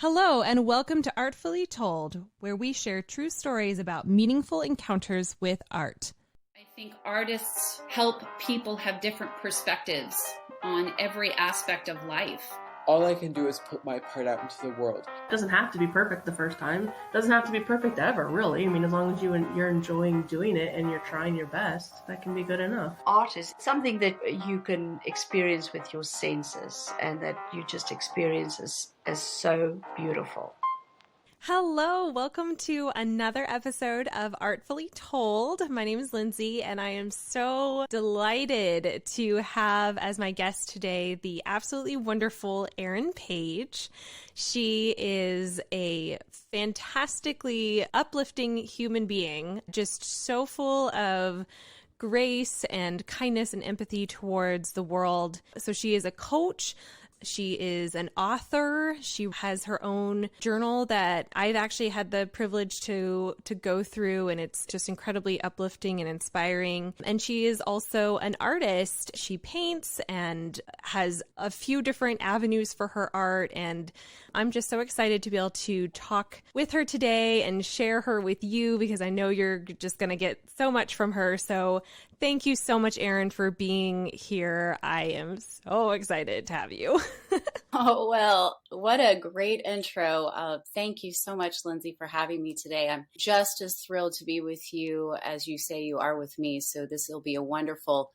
Hello, and welcome to Artfully Told, where we share true stories about meaningful encounters with art. I think artists help people have different perspectives on every aspect of life. All I can do is put my part out into the world. It doesn't have to be perfect the first time. It doesn't have to be perfect ever, really. I mean, as long as you're enjoying doing it and you're trying your best, that can be good enough. Art is something that you can experience with your senses and that you just experience as so beautiful. Hello, welcome to another episode of Artfully Told. My name is Lindsey, and I am so delighted to have as my guest today the absolutely wonderful Erin Paige. She is a fantastically uplifting human being, just so full of grace and kindness and empathy towards the world. So she is a coach. She is an author. She has her own journal that I've actually had the privilege to go through, and it's just incredibly uplifting and inspiring. And she is also an artist. She paints and has a few different avenues for her art, and I'm just so excited to be able to talk with her today and share her with you because I know you're just going to get so much from her. So thank you so much, Erin, for being here. I am so excited to have you. Oh, well, what a great intro. Thank you so much, Lindsey, for having me today. I'm just as thrilled to be with you as you say you are with me. So this will be a wonderful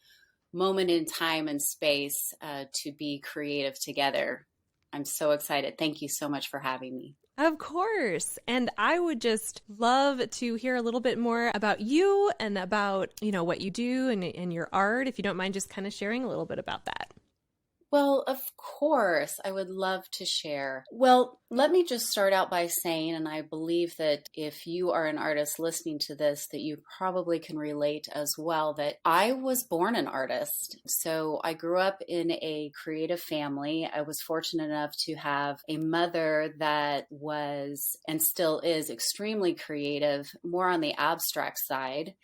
moment in time and space to be creative together. I'm so excited. Thank you so much for having me. Of course. And I would just love to hear a little bit more about you and about, what you do and your art, if you don't mind just kind of sharing a little bit about that. Well, of course, I would love to share. Well, let me just start out by saying, and I believe that if you are an artist listening to this, that you probably can relate as well, that I was born an artist. So I grew up in a creative family. I was fortunate enough to have a mother that was and still is extremely creative, more on the abstract side.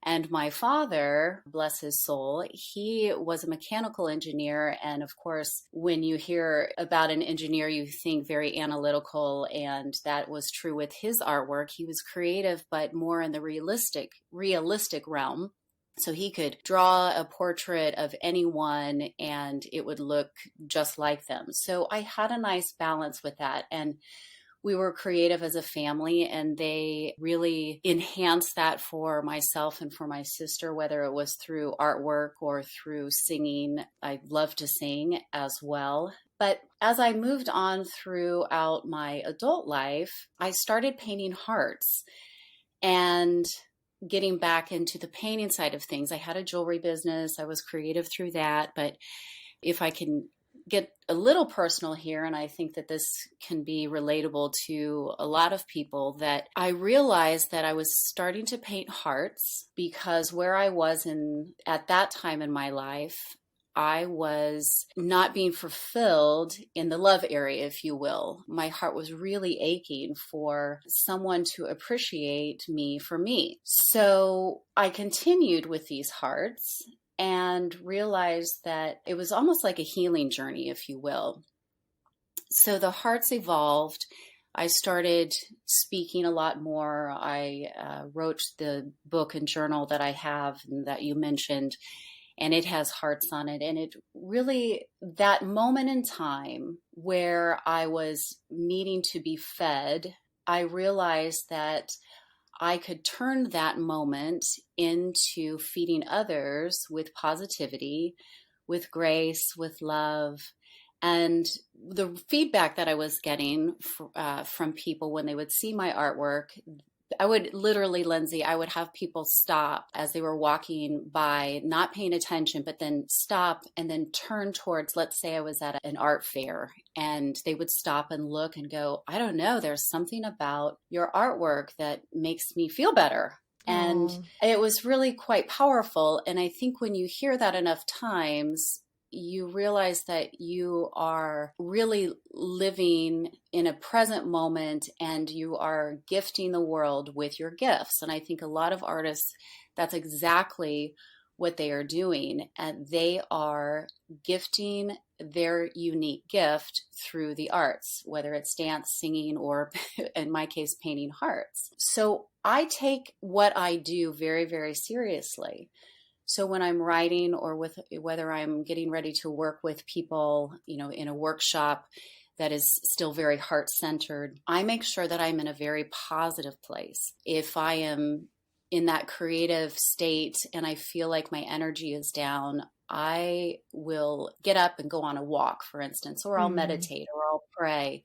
And my father, bless his soul, he was a mechanical engineer. And of course, when you hear about an engineer, you think very analytical. And that was true with his artwork. He was creative, but more in the realistic realm. So he could draw a portrait of anyone and it would look just like them. So I had a nice balance with that. And we were creative as a family, and they really enhanced that for myself and for my sister, whether it was through artwork or through singing. I love to sing as well. But as I moved on throughout my adult life, I started painting hearts and getting back into the painting side of things. I had a jewelry business. I was creative through that. But if I can get a little personal here, and I think that this can be relatable to a lot of people, that I realized that I was starting to paint hearts because where I was at that time in my life, I was not being fulfilled in the love area, if you will. My heart was really aching for someone to appreciate me for me. So I continued with these hearts and realized that it was almost like a healing journey, if you will. So the hearts evolved. I started speaking a lot more. I wrote the book and journal that I have and that you mentioned, and it has hearts on it. And it really, that moment in time where I was needing to be fed, I realized that I could turn that moment into feeding others with positivity, with grace, with love. And the feedback that I was getting from people when they would see my artwork, I would literally, Lindsey, I would have people stop as they were walking by, not paying attention, but then stop and then turn towards, let's say I was at an art fair, and they would stop and look and go, I don't know, there's something about your artwork that makes me feel better. And it was really quite powerful. And I think when you hear that enough times, you realize that you are really living in a present moment and you are gifting the world with your gifts. And I think a lot of artists, that's exactly what they are doing. And they are gifting their unique gift through the arts, whether it's dance, singing, or in my case, painting hearts. So I take what I do very, very seriously. So when I'm writing or whether I'm getting ready to work with people, in a workshop that is still very heart-centered, I make sure that I'm in a very positive place. If I am in that creative state and I feel like my energy is down, I will get up and go on a walk, for instance, or I'll meditate or I'll pray,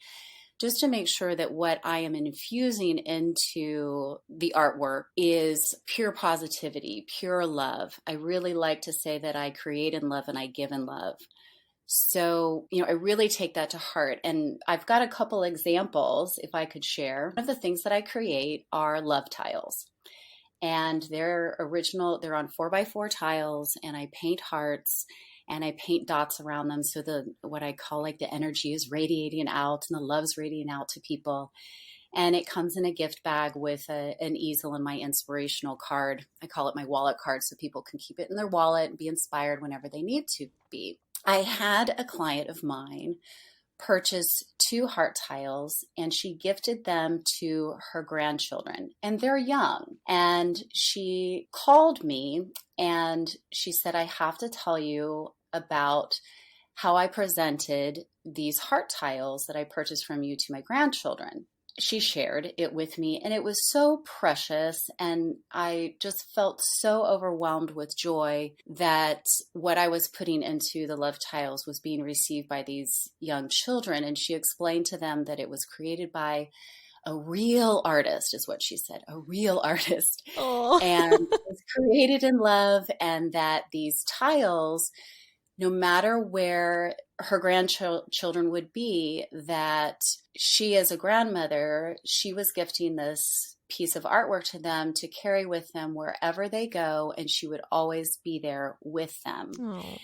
just to make sure that what I am infusing into the artwork is pure positivity, pure love. I really like to say that I create in love and I give in love. So, I really take that to heart. And I've got a couple examples, if I could share. One of the things that I create are love tiles. And they're on 4x4 tiles, and I paint hearts and I paint dots around them. So what I call like the energy is radiating out and the love's radiating out to people. And it comes in a gift bag with an easel and my inspirational card. I call it my wallet card, so people can keep it in their wallet and be inspired whenever they need to be. I had a client of mine purchase 2 heart tiles, and she gifted them to her grandchildren, and they're young. And she called me and she said, I have to tell you about how I presented these heart tiles that I purchased from you to my grandchildren. She shared it with me, and it was so precious, and I just felt so overwhelmed with joy that what I was putting into the love tiles was being received by these young children. And she explained to them that it was created by a real artist, is what she said, a real artist. Oh. And it was created in love, and that these tiles, no matter where her grandchildren would be, that she as a grandmother, she was gifting this piece of artwork to them to carry with them wherever they go, and she would always be there with them. Oh.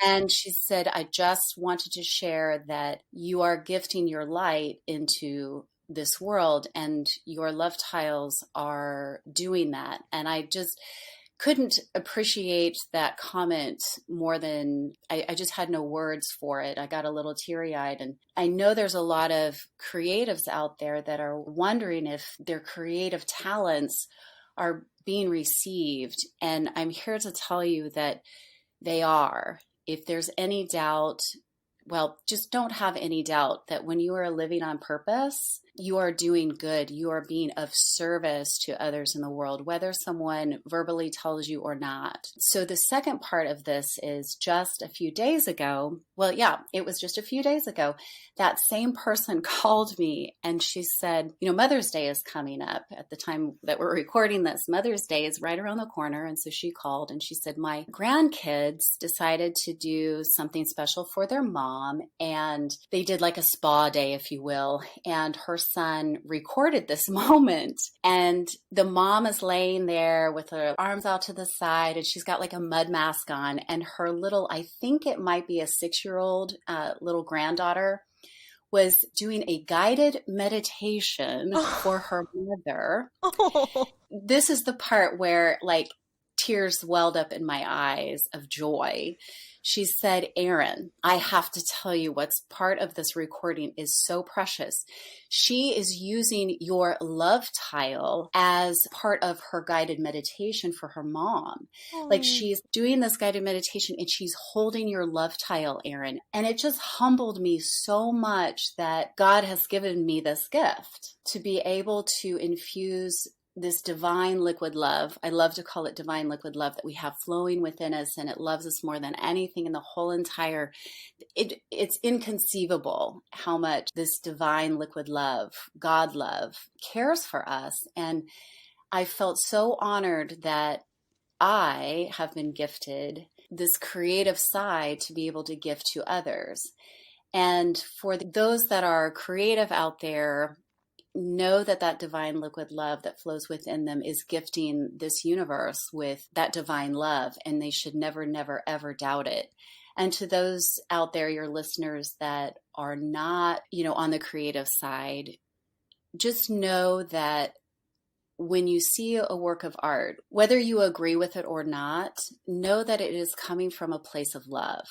And she said, I just wanted to share that you are gifting your light into this world, and your love tiles are doing that. And I just couldn't appreciate that comment more than I just had no words for it. I got a little teary-eyed. And I know there's a lot of creatives out there that are wondering if their creative talents are being received. And I'm here to tell you that they are. If there's any doubt, well, just don't have any doubt that when you are living on purpose, you are doing good. You are being of service to others in the world, whether someone verbally tells you or not. So the second part of this is just a few days ago. Well, yeah, it was just a few days ago. That same person called me and she said, Mother's Day is coming up. At the time that we're recording this, Mother's Day is right around the corner. And so she called and she said, my grandkids decided to do something special for their mom. And they did like a spa day, if you will. And her son recorded this moment, and the mom is laying there with her arms out to the side, and she's got like a mud mask on, and her little, I think it might be a 6-year-old little granddaughter, was doing a guided meditation for her mother. Oh. This is the part where like tears welled up in my eyes of joy. She said, Erin, I have to tell you what's part of this recording is so precious. She is using your love tile as part of her guided meditation for her mom. Oh. Like she's doing this guided meditation and she's holding your love tile, Erin. And it just humbled me so much that God has given me this gift to be able to infuse this divine liquid love. I love to call it divine liquid love that we have flowing within us, and it loves us more than anything in the whole entire, it's inconceivable how much this divine liquid love, God love, cares for us. And I felt so honored that I have been gifted this creative side to be able to gift to others. And for those that are creative out there, know that that divine liquid love that flows within them is gifting this universe with that divine love, and they should never, never, ever doubt it. And to those out there, your listeners that are not, on the creative side, just know that when you see a work of art, whether you agree with it or not, know that it is coming from a place of love.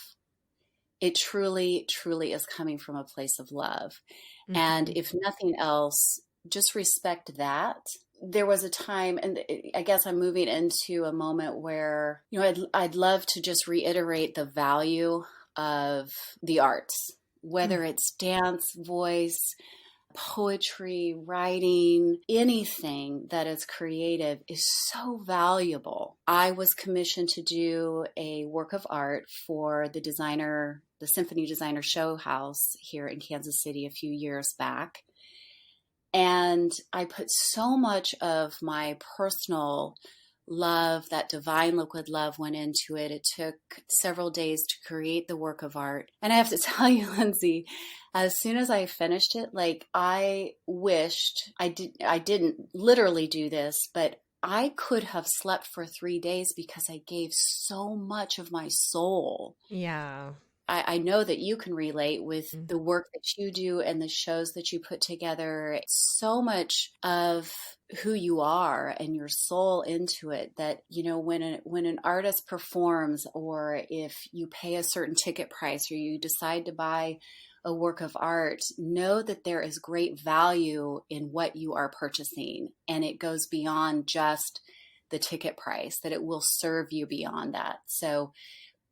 it truly, truly is coming from a place of love. Mm-hmm. And if nothing else, just respect that. There was a time, and I guess I'm moving into a moment where, I'd love to just reiterate the value of the arts, whether it's dance, voice, poetry, writing, anything that is creative is so valuable. I was commissioned to do a work of art for the Symphony Designer Show House here in Kansas City a few years back. And I put so much of my personal love, that divine liquid love, went into it. It took several days to create the work of art. And I have to tell you, Lindsey, as soon as I finished it, I wished I didn't literally do this, but I could have slept for 3 days because I gave so much of my soul. Yeah. I know that you can relate with the work that you do and the shows that you put together. So much of who you are and your soul into it that, when an artist performs, or if you pay a certain ticket price or you decide to buy a work of art, know that there is great value in what you are purchasing. And it goes beyond just the ticket price, that it will serve you beyond that. So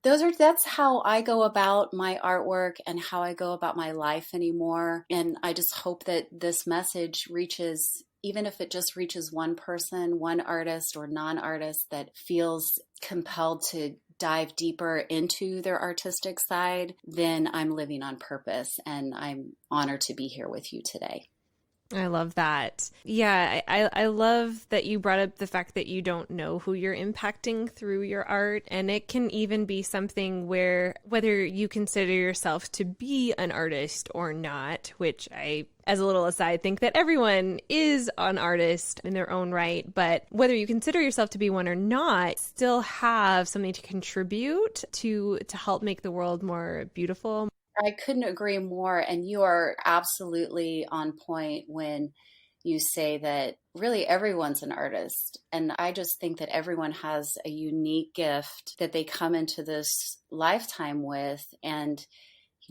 that's how I go about my artwork and how I go about my life anymore. And I just hope that this message reaches, even if it just reaches one person, one artist or non-artist that feels compelled to dive deeper into their artistic side, then I'm living on purpose. And I'm honored to be here with you today. I love that. Yeah, I love that you brought up the fact that you don't know who you're impacting through your art. And it can even be something where, whether you consider yourself to be an artist or not, which I, as a little aside, think that everyone is an artist in their own right, but whether you consider yourself to be one or not, still have something to contribute to help make the world more beautiful. I couldn't agree more. And you are absolutely on point when you say that really everyone's an artist. And I just think that everyone has a unique gift that they come into this lifetime with. And,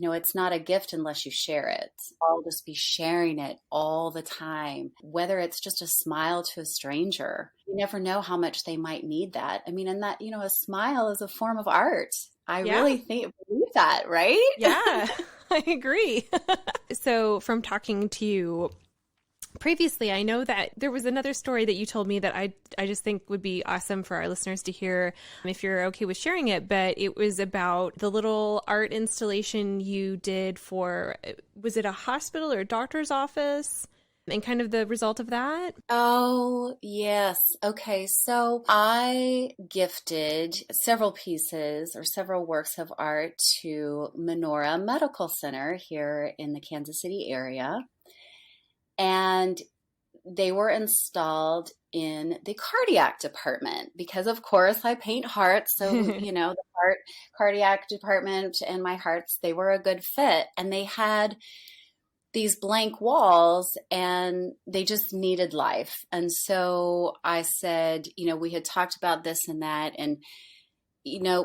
it's not a gift unless you share it. I'll just be sharing it all the time, whether it's just a smile to a stranger. You never know how much they might need that. I mean, and that, a smile is a form of art. I really believe that, right? Yeah, I agree. So from talking to you previously, I know that there was another story that you told me that I just think would be awesome for our listeners to hear, if you're okay with sharing it, but it was about the little art installation you did for, was it a hospital or a doctor's office? And kind of the result of that? Oh, yes. Okay. So I gifted several pieces or several works of art to Menorah Medical Center here in the Kansas City area. And they were installed in the cardiac department because, of course, I paint hearts. So, the cardiac department and my hearts, they were a good fit. And they had these blank walls and they just needed life. And so I said, we had talked about this and that. And,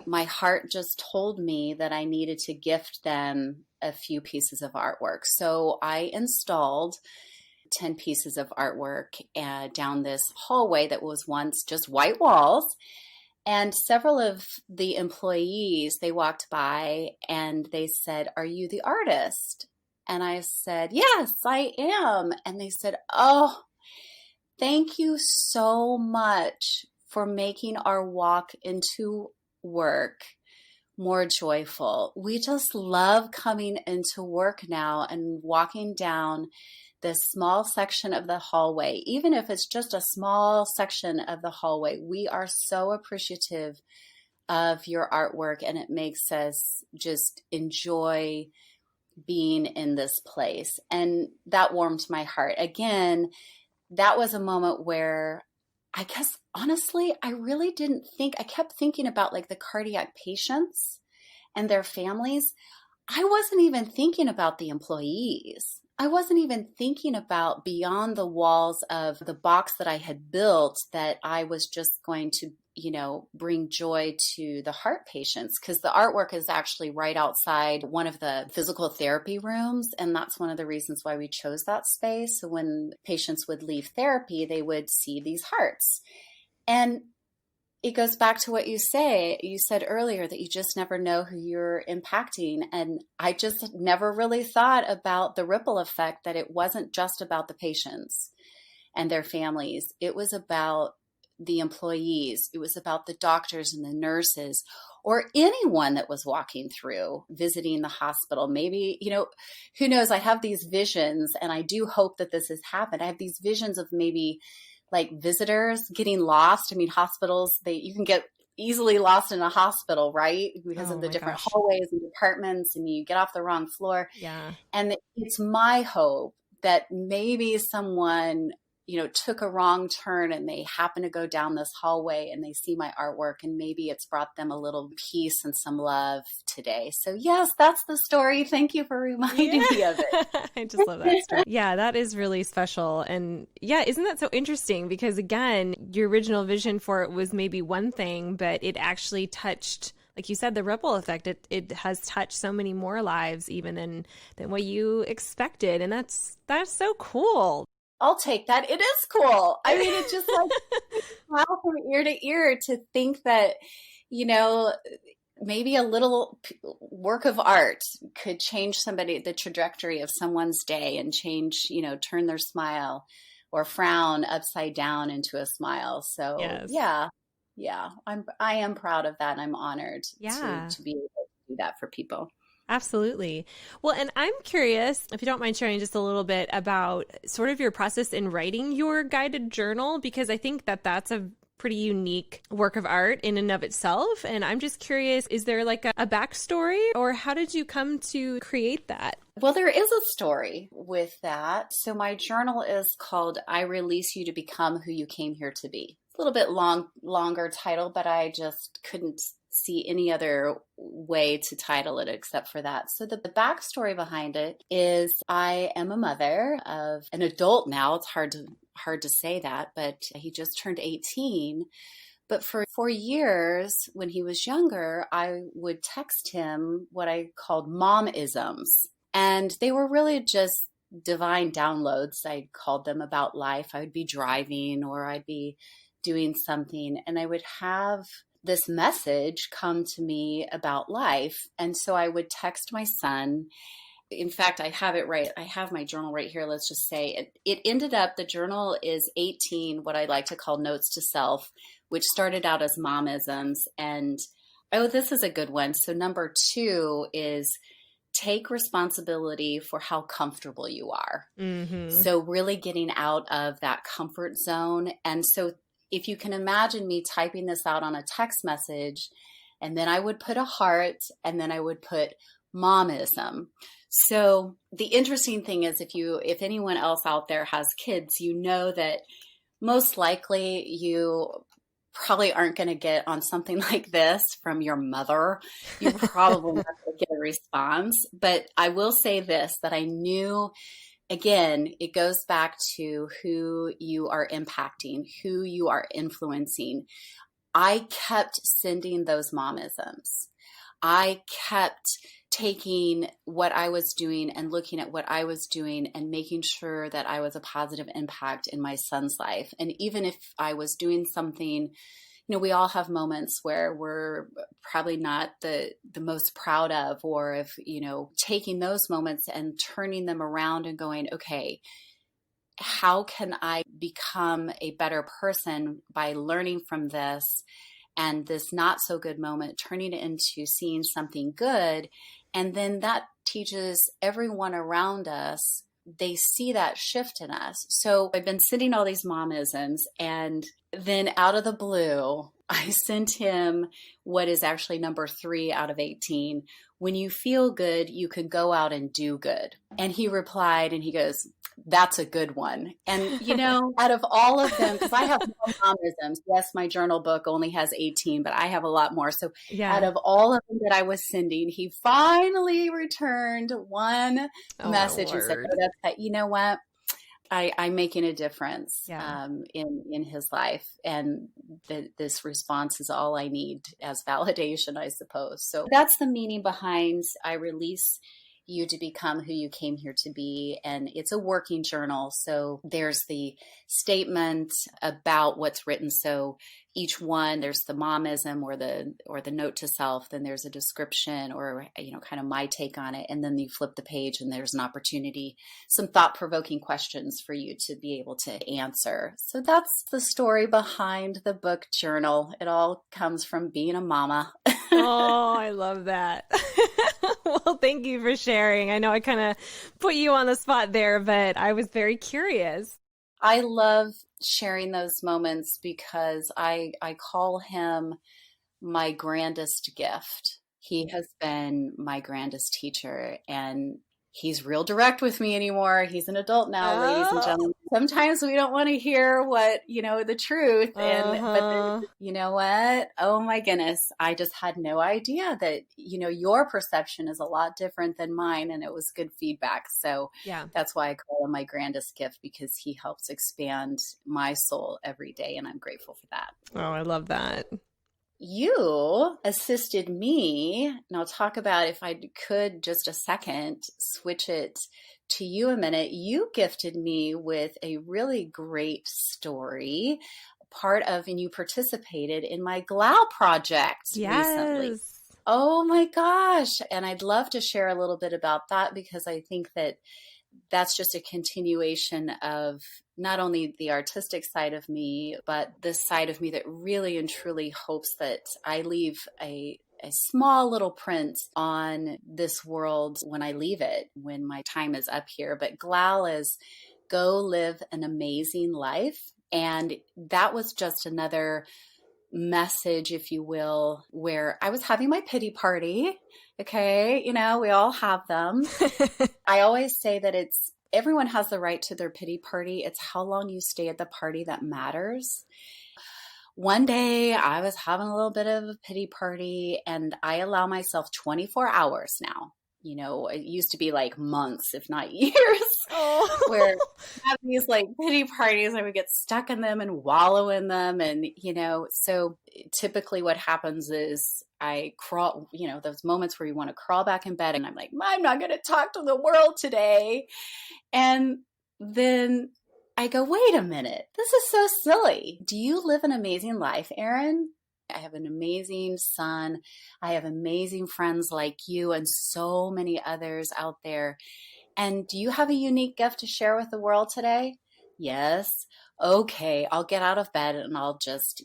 my heart just told me that I needed to gift them a few pieces of artwork. So I installed 10 pieces of artwork down this hallway that was once just white walls. And several of the employees, they walked by and they said, "Are you the artist?" And I said, "Yes, I am." And they said, "Oh, thank you so much for making our walk into work more joyful. We just love coming into work now and walking down this small section of the hallway. Even if it's just a small section of the hallway, we are so appreciative of your artwork, and it makes us just enjoy being in this place." And that warmed my heart. Again, that was a moment where I guess, honestly, I really didn't think, I kept thinking about the cardiac patients and their families. I wasn't even thinking about the employees. I wasn't even thinking about beyond the walls of the box that I had built that I was just going to, bring joy to the heart patients, because the artwork is actually right outside one of the physical therapy rooms. And that's one of the reasons why we chose that space. So when patients would leave therapy, they would see these hearts. And it goes back to what you said earlier, that you just never know who you're impacting. And I just never really thought about the ripple effect, that it wasn't just about the patients and their families. It was about the employees. It was about the doctors and the nurses, or anyone that was walking through, visiting the hospital. Maybe, who knows? I have these visions, and I do hope that this has happened. I have these visions of maybe like visitors getting lost. I mean, hospitals, you can get easily lost in a hospital, right? Because of the different hallways and departments, and you get off the wrong floor. Yeah. And it's my hope that maybe someone, took a wrong turn and they happen to go down this hallway and they see my artwork, and maybe it's brought them a little peace and some love today. So yes, that's the story. Thank you for reminding me of it. I just love that story. Yeah, that is really special. And yeah, isn't that so interesting? Because again, your original vision for it was maybe one thing, but it actually touched, like you said, the ripple effect. It has touched so many more lives even than what you expected. And that's so cool. I'll take that. It is cool. I mean, it just like smile from ear to ear to think that, maybe a little work of art could change the trajectory of someone's day, and change, turn their smile or frown upside down into a smile. So yes. Yeah, I am proud of that. And I'm honored to be able to do that for people. Absolutely. Well, and I'm curious, if you don't mind sharing just a little bit about sort of your process in writing your guided journal, because I think that that's a pretty unique work of art in and of itself. And I'm just curious, is there like a backstory, or how did you come to create that? Well, there is a story with that. So my journal is called I Release You to Become Who You Came Here to Be. It's a little bit longer title, but I just couldn't see any other way to title it except for that. So the backstory behind it is I am a mother of an adult now. It's hard to say that, but he just turned 18. But for 4 years, when he was younger, I would text him what I called mom-isms. And they were really just divine downloads, I called them, about life. I would be driving, or I'd be doing something, and I would have this message come to me about life. And so I would text my son. In fact, I have it right. I have my journal right here. Let's just say it ended up, the journal is 18, what I like to call notes to self, which started out as momisms. And this is a good one. So number 2 is take responsibility for how comfortable you are. Mm-hmm. So really getting out of that comfort zone. And so if you can imagine me typing this out on a text message, and then I would put a heart, and then I would put momism. So the interesting thing is, if anyone else out there has kids, you know that most likely you probably aren't going to get on something like this from your mother. You probably not going to get a response. But I will say this, that I knew, again, it goes back to who you are impacting, who you are influencing. I kept sending those momisms. I kept taking what I was doing and looking at what I was doing and making sure that I was a positive impact in my son's life. And even if I was doing something, we all have moments where we're probably not the most proud of, or if, taking those moments and turning them around and going, okay, how can I become a better person by learning from this? And this not so good moment, turning it into seeing something good. And then that teaches everyone around us, they see that shift in us. So I've been sending all these momisms, and then out of the blue, I sent him what is actually number 3 out of 18. When you feel good, you can go out and do good. And he replied, and he goes, that's a good one. And, out of all of them, because I have more momisms. Yes, my journal book only has 18, but I have a lot more. So out of all of them that I was sending, he finally returned one message and said, oh, that's, you know what? I'm making a difference in his life. And this response is all I need as validation, I suppose. So that's the meaning behind I release you to become who you came here to be. And it's a working journal. So there's the statement about what's written. So each one, there's the momism or the note to self. Then there's a description or, kind of my take on it. And then you flip the page and there's an opportunity, some thought-provoking questions for you to be able to answer. So that's the story behind the book journal. It all comes from being a mama. Oh, I love that. Well, thank you for sharing. I know I kind of put you on the spot there, but I was very curious. I love sharing those moments because I call him my grandest gift. He has been my grandest teacher, and he's real direct with me anymore. He's an adult now, ladies and gentlemen. Sometimes we don't want to hear what, the truth. But you know what? Oh my goodness. I just had no idea that, your perception is a lot different than mine. And it was good feedback. So that's why I call him my grandest gift, because he helps expand my soul every day. And I'm grateful for that. Oh, I love that. You assisted me, and I'll talk about, if I could just a second, switch it to you a minute. You gifted me with a really great story, and you participated in my GLOW project recently. Oh my gosh. And I'd love to share a little bit about that, because I think that that's just a continuation of not only the artistic side of me, but this side of me that really and truly hopes that I leave a small little print on this world when I leave it, when my time is up here. But GLOW is go live an amazing life. And that was just another message, if you will, where I was having my pity party. Okay. We all have them. I always say that everyone has the right to their pity party. It's how long you stay at the party that matters. One day I was having a little bit of a pity party, and I allow myself 24 hours now. It used to be like months, if not years, where I have these like pity parties. I would get stuck in them and wallow in them. And, so typically what happens is I crawl, those moments where you want to crawl back in bed, and I'm like, I'm not going to talk to the world today. And then I go, wait a minute, this is so silly. Do you live an amazing life, Erin? I have an amazing son. I have amazing friends like you and so many others out there. And do you have a unique gift to share with the world today? Yes. Okay, I'll get out of bed and I'll just,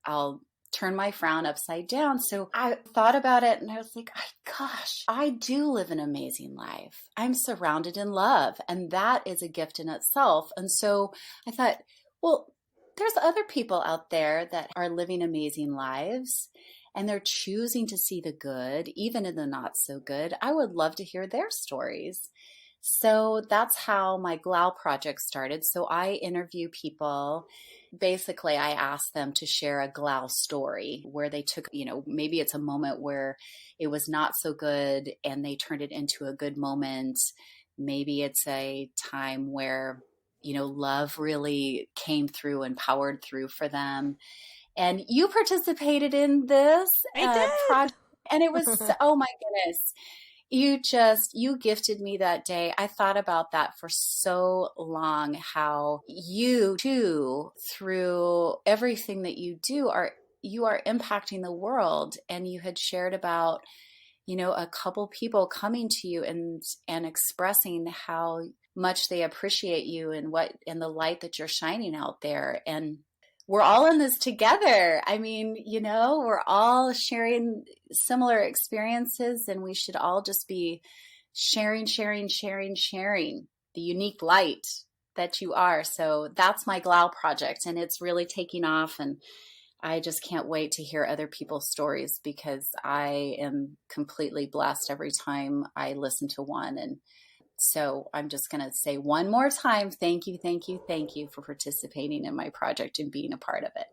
I'll turn my frown upside down. So I thought about it and I was like, gosh, I do live an amazing life. I'm surrounded in love, and that is a gift in itself. And so I thought, well, there's other people out there that are living amazing lives, and they're choosing to see the good, even in the not so good. I would love to hear their stories. So that's how my GLOW project started. So I interview people. Basically, I ask them to share a GLOW story where they took, maybe it's a moment where it was not so good and they turned it into a good moment. Maybe it's a time where, love really came through and powered through for them. And you participated in this project, and it was, oh my goodness. You gifted me that day. I thought about that for so long, how you too, through everything that you do, you are impacting the world. And you had shared about, a couple people coming to you and expressing how much they appreciate you and the light that you're shining out there. And we're all in this together. I mean, we're all sharing similar experiences, and we should all just be sharing the unique light that you are. So that's my GLOW project, and it's really taking off. And I just can't wait to hear other people's stories, because I am completely blessed every time I listen to one. And So I'm just going to say one more time, thank you, thank you, thank you for participating in my project and being a part of it.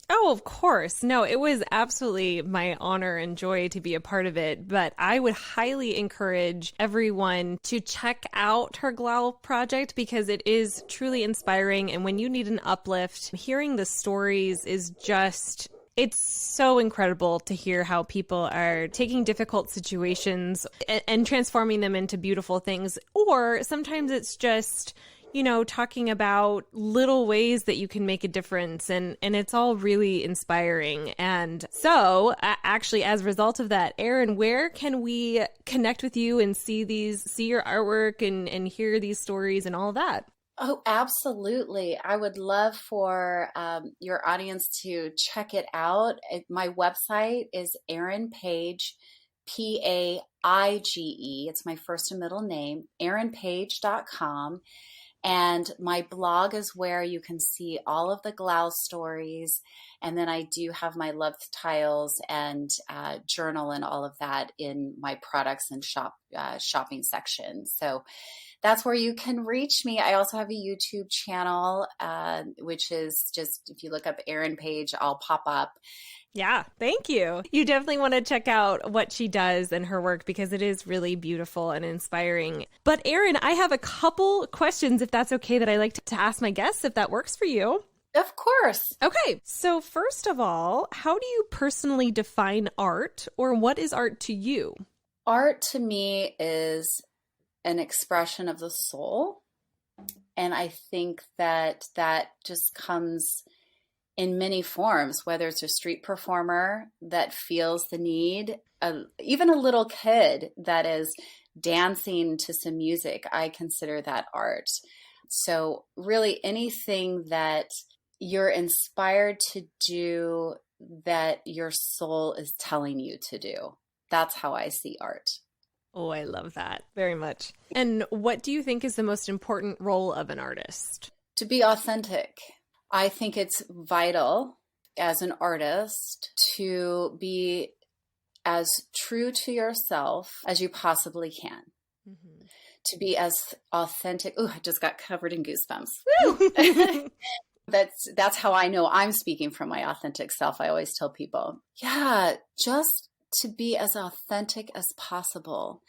Oh, of course. No, it was absolutely my honor and joy to be a part of it. But I would highly encourage everyone to check out her Glow project because it is truly inspiring. And when you need an uplift, hearing the stories is just... It's so incredible to hear how people are taking difficult situations and transforming them into beautiful things. Or sometimes it's just, you know, talking about little ways that you can make a difference. And it's all really inspiring. And so actually, as a result of that, Erin, where can we connect with you and see your artwork and hear these stories and all of that? Oh, absolutely. I would love for your audience to check it out. My website is Erin Paige, Paige. It's my first and middle name, erinpaige.com. And my blog is where you can see all of the Glow stories. And then I do have my love tiles and journal and all of that in my products and shopping section. So that's where you can reach me. I also have a YouTube channel, which is just, if you look up Erin Paige, I'll pop up. Yeah, thank you. You definitely want to check out what she does and her work because it is really beautiful and inspiring. But Erin, I have a couple questions, if that's okay, that I like to ask my guests, if that works for you. Of course. Okay, so first of all, how do you personally define art, or what is art to you? Art to me is an expression of the soul. And I think that just comes in many forms, whether it's a street performer that feels the need, even a little kid that is dancing to some music, I consider that art. So really anything that you're inspired to do that your soul is telling you to do. That's how I see art. Oh, I love that very much. And what do you think is the most important role of an artist? To be authentic. I think it's vital as an artist to be as true to yourself as you possibly can. Mm-hmm. To be as authentic. Oh, I just got covered in goosebumps. Woo! That's how I know I'm speaking from my authentic self. I always tell people, yeah, just to be as authentic as possible.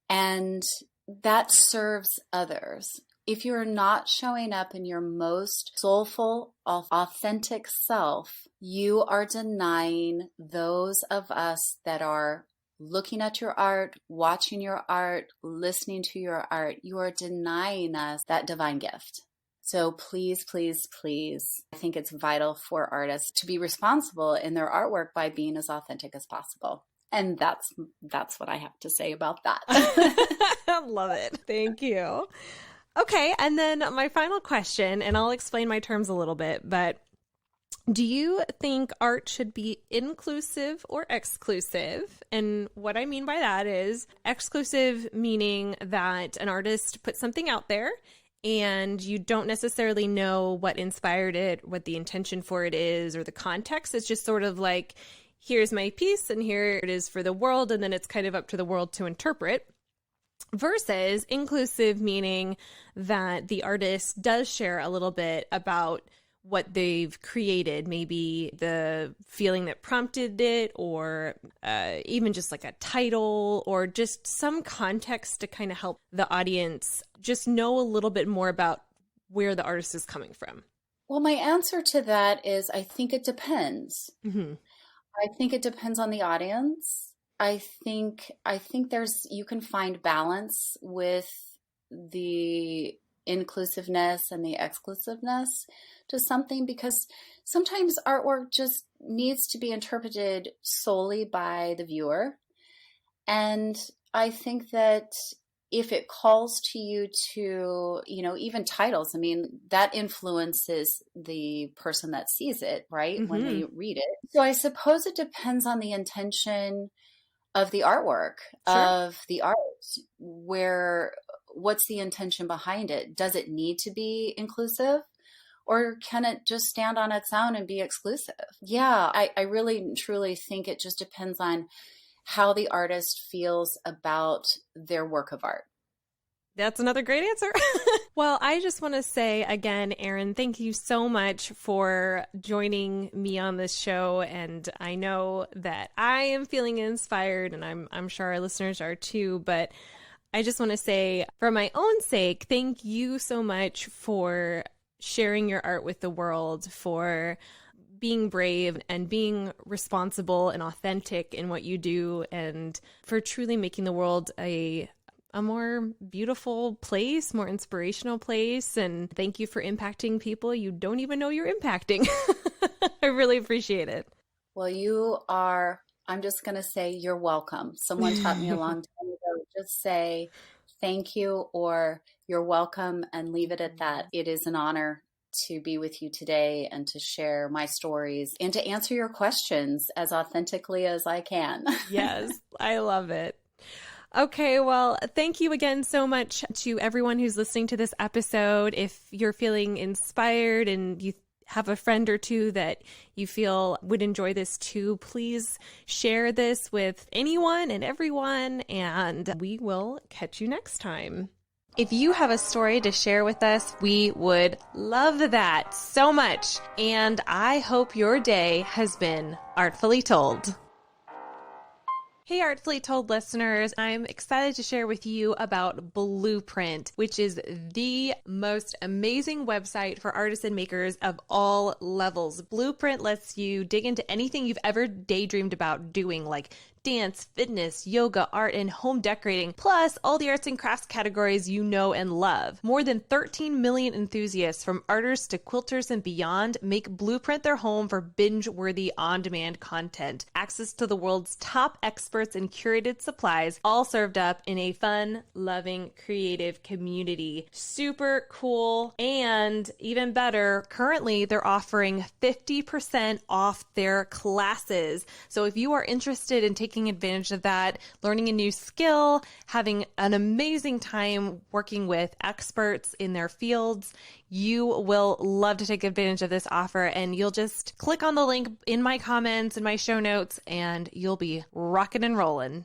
And that serves others. If you're not showing up in your most soulful, authentic self, you are denying those of us that are looking at your art, watching your art, listening to your art. You are denying us that divine gift. So please, please, please, I think it's vital for artists to be responsible in their artwork by being as authentic as possible. And that's what I have to say about that. I love it. Thank you. Okay, and then my final question, and I'll explain my terms a little bit, but do you think art should be inclusive or exclusive? And what I mean by that is exclusive meaning that an artist puts something out there and you don't necessarily know what inspired it, what the intention for it is, or the context. It's just sort of like, here's my piece and here it is for the world, and then it's kind of up to the world to interpret. Versus inclusive meaning that the artist does share a little bit about what they've created, maybe the feeling that prompted it, or even just like a title, or just some context to kind of help the audience just know a little bit more about where the artist is coming from. Well, my answer to that is I think it depends. Mm-hmm. I think it depends on the audience. I think you can find balance with the inclusiveness and the exclusiveness to something, because sometimes artwork just needs to be interpreted solely by the viewer. And I think that if it calls to you to, even titles, I mean, that influences the person that sees it, right? Mm-hmm. When they read it. So I suppose it depends on the intention of the artwork, sure, of the art, what's the intention behind it? Does it need to be inclusive, or can it just stand on its own and be exclusive? Yeah, I really truly think it just depends on how the artist feels about their work of art. That's another great answer. Well, I just want to say again, Erin, thank you so much for joining me on this show. And I know that I am feeling inspired, and I'm sure our listeners are too. But I just want to say, for my own sake, thank you so much for sharing your art with the world, for being brave and being responsible and authentic in what you do, and for truly making the world a more beautiful place, more inspirational place. And thank you for impacting people you don't even know you're impacting. I really appreciate it. Well, I'm just going to say you're welcome. Someone taught me a long time ago, just say thank you or you're welcome and leave it at that. It is an honor to be with you today and to share my stories and to answer your questions as authentically as I can. Yes, I love it. Okay, well, thank you again so much to everyone who's listening to this episode. If you're feeling inspired and you have a friend or two that you feel would enjoy this too, please share this with anyone and everyone, and we will catch you next time. If you have a story to share with us, we would love that so much. And I hope your day has been artfully told. Hey, Artfully Told listeners, I'm excited to share with you about Blueprint, which is the most amazing website for artists and makers of all levels. Blueprint lets you dig into anything you've ever daydreamed about doing, like dance, fitness, yoga, art, and home decorating, plus all the arts and crafts categories you know and love. More than 13 million enthusiasts, from artists to quilters and beyond, make Blueprint their home for binge-worthy on-demand content. Access to the world's top experts and curated supplies, all served up in a fun, loving, creative community. Super cool. And even better, currently they're offering 50% off their classes. So if you are interested in taking advantage of that, learning a new skill, having an amazing time working with experts in their fields, you will love to take advantage of this offer, and you'll just click on the link in my comments and my show notes and you'll be rocking and rolling.